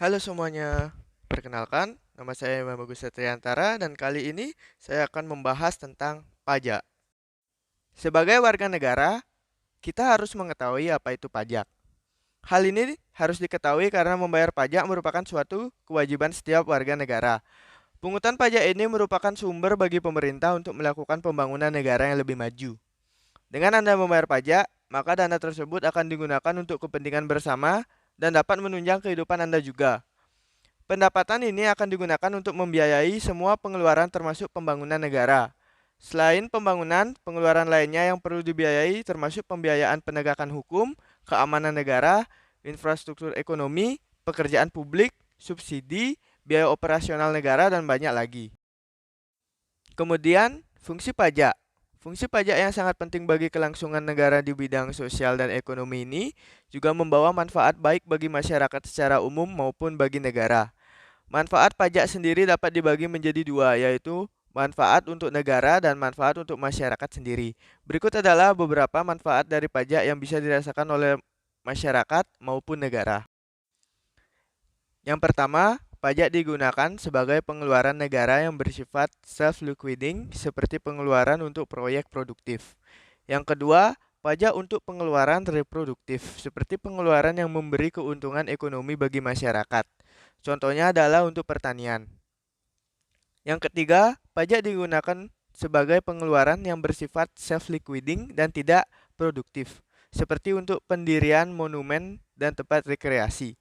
Halo semuanya, perkenalkan, nama saya Imam Agus Setriantara dan kali ini saya akan membahas tentang pajak. Sebagai warga negara, kita harus mengetahui apa itu pajak. Hal ini harus diketahui karena membayar pajak merupakan suatu kewajiban setiap warga negara. Pungutan pajak ini merupakan sumber bagi pemerintah untuk melakukan pembangunan negara yang lebih maju. Dengan Anda membayar pajak, maka dana tersebut akan digunakan untuk kepentingan bersama dan dapat menunjang kehidupan Anda juga. Pendapatan ini akan digunakan untuk membiayai semua pengeluaran termasuk pembangunan negara. Selain pembangunan, pengeluaran lainnya yang perlu dibiayai termasuk pembiayaan penegakan hukum, keamanan negara, infrastruktur ekonomi, pekerjaan publik, subsidi, biaya operasional negara, dan banyak lagi. Kemudian, fungsi pajak. Fungsi pajak yang sangat penting bagi kelangsungan negara di bidang sosial dan ekonomi ini juga membawa manfaat baik bagi masyarakat secara umum maupun bagi negara. Manfaat pajak sendiri dapat dibagi menjadi dua, yaitu manfaat untuk negara dan manfaat untuk masyarakat sendiri. Berikut adalah beberapa manfaat dari pajak yang bisa dirasakan oleh masyarakat maupun negara. Yang pertama, pajak digunakan sebagai pengeluaran negara yang bersifat self-liquidating seperti pengeluaran untuk proyek produktif. Yang kedua, pajak untuk pengeluaran reproduktif seperti pengeluaran yang memberi keuntungan ekonomi bagi masyarakat. Contohnya adalah untuk pertanian. Yang ketiga, pajak digunakan sebagai pengeluaran yang bersifat self-liquidating dan tidak produktif, seperti untuk pendirian monumen dan tempat rekreasi.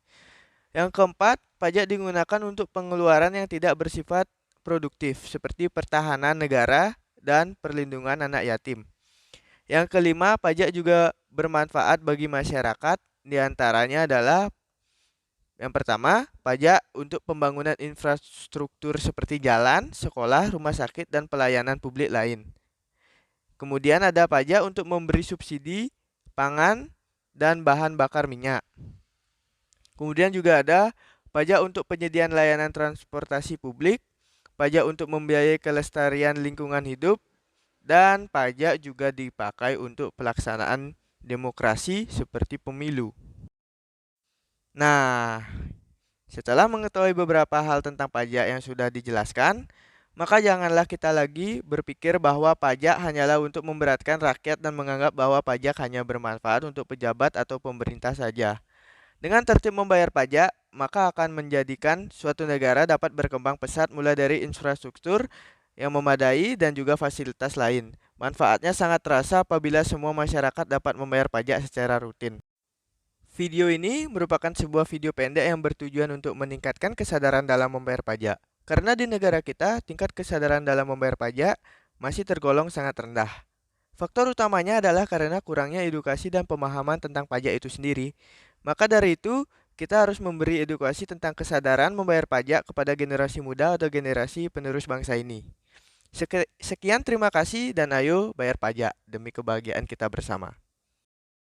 Yang keempat, pajak digunakan untuk pengeluaran yang tidak bersifat produktif, seperti pertahanan negara dan perlindungan anak yatim. Yang kelima, pajak juga bermanfaat bagi masyarakat, diantaranya adalah yang pertama, pajak untuk pembangunan infrastruktur seperti jalan, sekolah, rumah sakit, dan pelayanan publik lain. Kemudian ada pajak untuk memberi subsidi pangan dan bahan bakar minyak. Kemudian juga ada pajak untuk penyediaan layanan transportasi publik, pajak untuk membiayai kelestarian lingkungan hidup, dan pajak juga dipakai untuk pelaksanaan demokrasi seperti pemilu. Nah, setelah mengetahui beberapa hal tentang pajak yang sudah dijelaskan, maka janganlah kita lagi berpikir bahwa pajak hanyalah untuk memberatkan rakyat dan menganggap bahwa pajak hanya bermanfaat untuk pejabat atau pemerintah saja. Dengan tertib membayar pajak, maka akan menjadikan suatu negara dapat berkembang pesat mulai dari infrastruktur yang memadai dan juga fasilitas lain. Manfaatnya sangat terasa apabila semua masyarakat dapat membayar pajak secara rutin. Video ini merupakan sebuah video pendek yang bertujuan untuk meningkatkan kesadaran dalam membayar pajak. Karena di negara kita, tingkat kesadaran dalam membayar pajak masih tergolong sangat rendah. Faktor utamanya adalah karena kurangnya edukasi dan pemahaman tentang pajak itu sendiri. Maka dari itu, kita harus memberi edukasi tentang kesadaran membayar pajak kepada generasi muda atau generasi penerus bangsa ini. Sekian terima kasih dan ayo bayar pajak demi kebahagiaan kita bersama.